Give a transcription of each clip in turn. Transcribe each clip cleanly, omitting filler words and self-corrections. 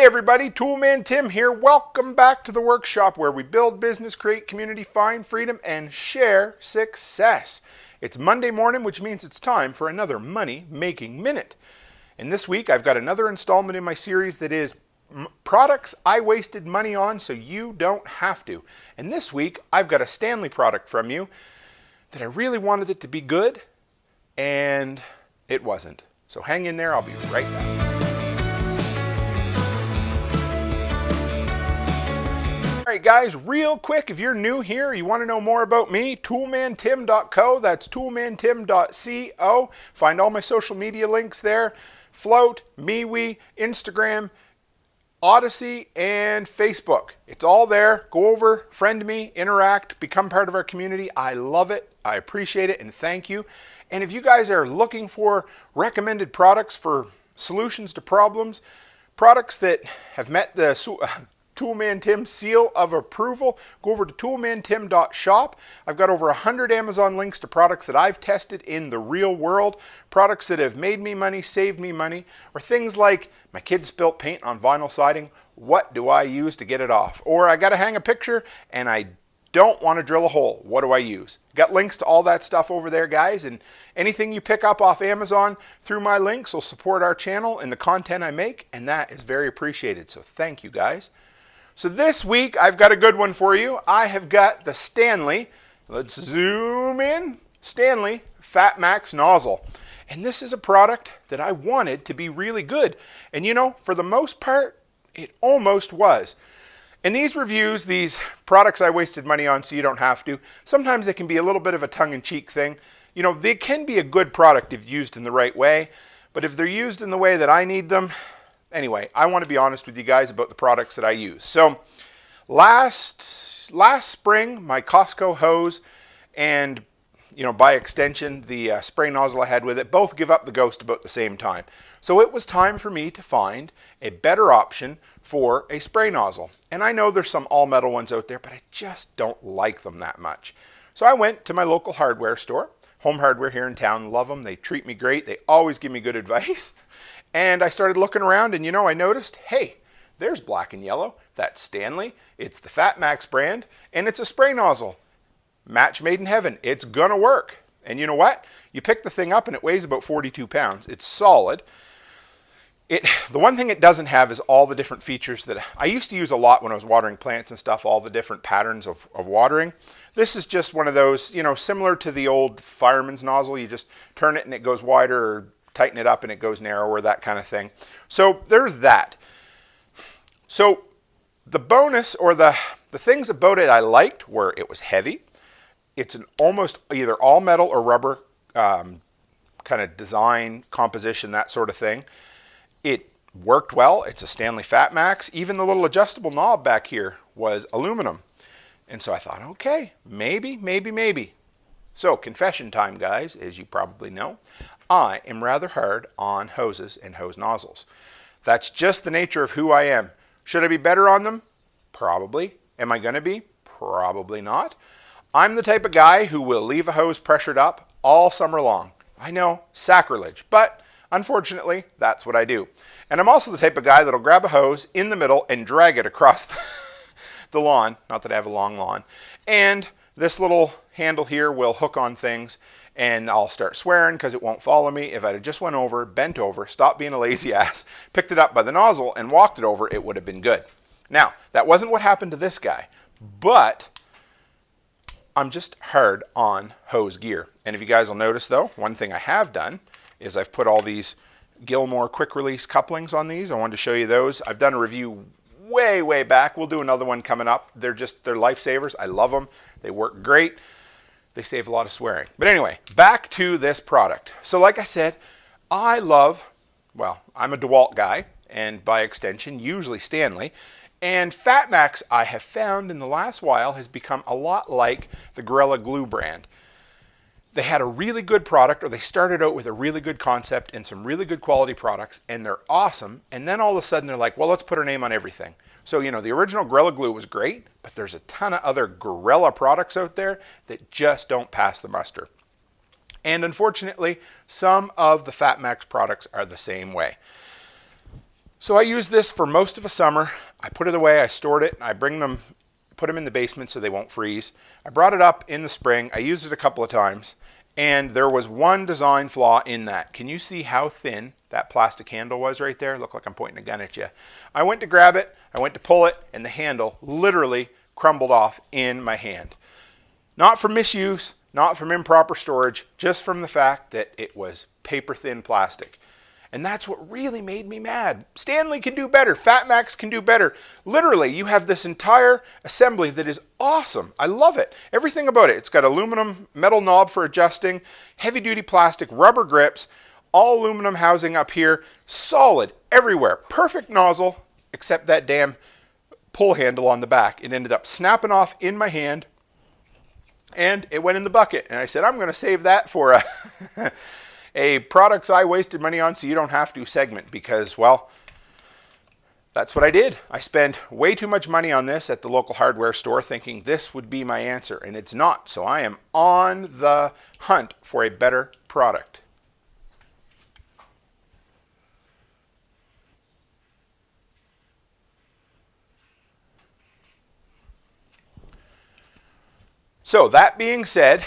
everybody, Toolman Tim here. Welcome back to the workshop where we build business, create community, find freedom, and share success. It's Monday morning, which means it's time for another Money Making Minute. And this week I've got another installment in my series that is products I wasted money on so you don't have to. And this week I've got a Stanley product from you that I really wanted it to be good, and it wasn't. So hang in there, I'll be right back. Alright guys, real quick, if you're new here, you want to know more about me, toolmantim.co, that's toolmantim.co. Find all my social media links there, Float, MeWe, Instagram, Odyssey, and Facebook. It's all there. Go over, friend me, interact, become part of our community. I love it, I appreciate it, and thank you. And if you guys are looking for recommended products for solutions to problems, products that have met the Toolman Tim seal of approval, go over to toolmantim.shop. I've got over 100 Amazon links to products that I've tested in the real world, products that have made me money, saved me money, or things like my kid spilt paint on vinyl siding. What do I use to get it off? Or I got to hang a picture and I don't want to drill a hole. What do I use? Got links to all that stuff over there, guys, and anything you pick up off Amazon through my links will support our channel and the content I make, and that is very appreciated. So thank you, guys. So this week, I've got a good one for you. I have got the Stanley, let's zoom in, Stanley Fatmax Nozzle. And this is a product that I wanted to be really good. And you know, for the most part, it almost was. And these reviews, these products I wasted money on so you don't have to, sometimes they can be a little bit of a tongue-in-cheek thing. You know, they can be a good product if used in the right way, but if they're used in the way that I need them, anyway, I want to be honest with you guys about the products that I use. So last spring, my Costco hose and, you know, by extension, the spray nozzle I had with it, both give up the ghost about the same time. So it was time for me to find a better option for a spray nozzle. And I know there's some all metal ones out there, but I just don't like them that much. So I went to my local hardware store, Home Hardware here in town. Love them. They treat me great. They always give me good advice. And I started looking around and, you know, I noticed, hey, there's black and yellow. That's Stanley. It's the Fatmax brand, and it's a spray nozzle. Match made in heaven. It's going to work. And you know what? You pick the thing up and it weighs about 42 pounds. It's solid. The one thing it doesn't have is all the different features that I used to use a lot when I was watering plants and stuff, all the different patterns of watering. This is just one of those, you know, similar to the old fireman's nozzle. You just turn it and it goes wider, or tighten it up and it goes narrower, that kind of thing. So there's that. So the bonus, or the things about it I liked, were it was heavy. It's an almost either all metal or rubber kind of design, composition, that sort of thing. It worked well. It's a Stanley Fatmax. Even the little adjustable knob back here was aluminum. And so I thought, okay, maybe. So confession time, guys. As you probably know, I am rather hard on hoses and hose nozzles. That's just the nature of who I am. Should I be better on them? Probably. Am I going to be? Probably not. I'm the type of guy who will leave a hose pressured up all summer long. I know, sacrilege, but unfortunately, that's what I do. And I'm also the type of guy that'll grab a hose in the middle and drag it across the lawn. Not that I have a long lawn. And this little handle here will hook on things, and I'll start swearing because it won't follow me. If I had just went over, bent over, stopped being a lazy ass, picked it up by the nozzle and walked it over, it would have been good. Now, that wasn't what happened to this guy, but I'm just hard on hose gear. And if you guys will notice though, one thing I have done is I've put all these Gilmore quick release couplings on these. I wanted to show you those. I've done a review way back. We'll do another one coming up. They're lifesavers. I love them. They work great. They save a lot of swearing. But anyway, back to this product. So like I said, I'm a DeWalt guy, and by extension, usually Stanley. And Fatmax, I have found in the last while, has become a lot like the Gorilla Glue brand. They had a really good product, or they started out with a really good concept and some really good quality products, and they're awesome. And then all of a sudden they're like, well, let's put our name on everything. So, you know, the original Gorilla Glue was great, but there's a ton of other Gorilla products out there that just don't pass the muster. And unfortunately, some of the Fatmax products are the same way. So I used this for most of a summer. I put it away, I stored it, and I put them in the basement so they won't freeze. I brought it up in the spring. I used it a couple of times, and there was one design flaw in that. Can you see how thin that plastic handle was right there? Look like I'm pointing a gun at you. I went to grab it, I went to pull it, and the handle literally crumbled off in my hand. Not from misuse, not from improper storage, just from the fact that it was paper thin plastic. And that's what really made me mad. Stanley can do better. Fatmax can do better. Literally, you have this entire assembly that is awesome. I love it. Everything about it. It's got aluminum metal knob for adjusting, heavy duty plastic, rubber grips, all aluminum housing up here, solid everywhere. Perfect nozzle, except that damn pull handle on the back. It ended up snapping off in my hand, and it went in the bucket. And I said, I'm going to save that for a products I wasted money on so you don't have to segment, because, well, that's what I did. I spent way too much money on this at the local hardware store thinking this would be my answer, and it's not. So I am on the hunt for a better product. So that being said,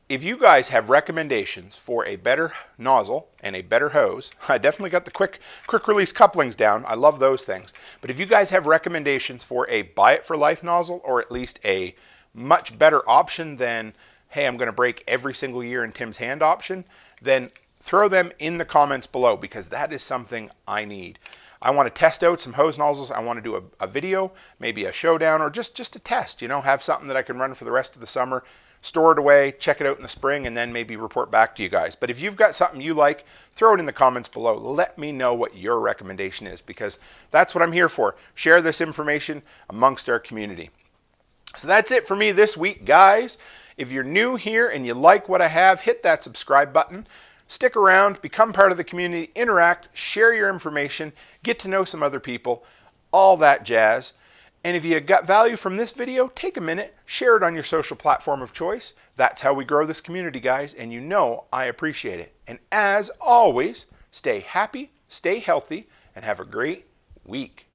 if you guys have recommendations for a better nozzle and a better hose, I definitely got the quick release couplings down. I love those things. But if you guys have recommendations for a buy it for life nozzle, or at least a much better option than, hey, I'm going to break every single year in Tim's hand option, then throw them in the comments below, because that is something I need. I want to test out some hose nozzles. I want to do a video, maybe a showdown, or just a test, you know, have something that I can run for the rest of the summer, store it away, check it out in the spring, and then maybe report back to you guys. But if you've got something you like, throw it in the comments below. Let me know what your recommendation is, because that's what I'm here for. Share this information amongst our community. So that's it for me this week, guys. If you're new here and you like what I have, hit that subscribe button. Stick around, become part of the community, interact, share your information, get to know some other people, all that jazz. And if you got value from this video, take a minute, share it on your social platform of choice. That's how we grow this community, guys, and you know I appreciate it. And as always, stay happy, stay healthy, and have a great week.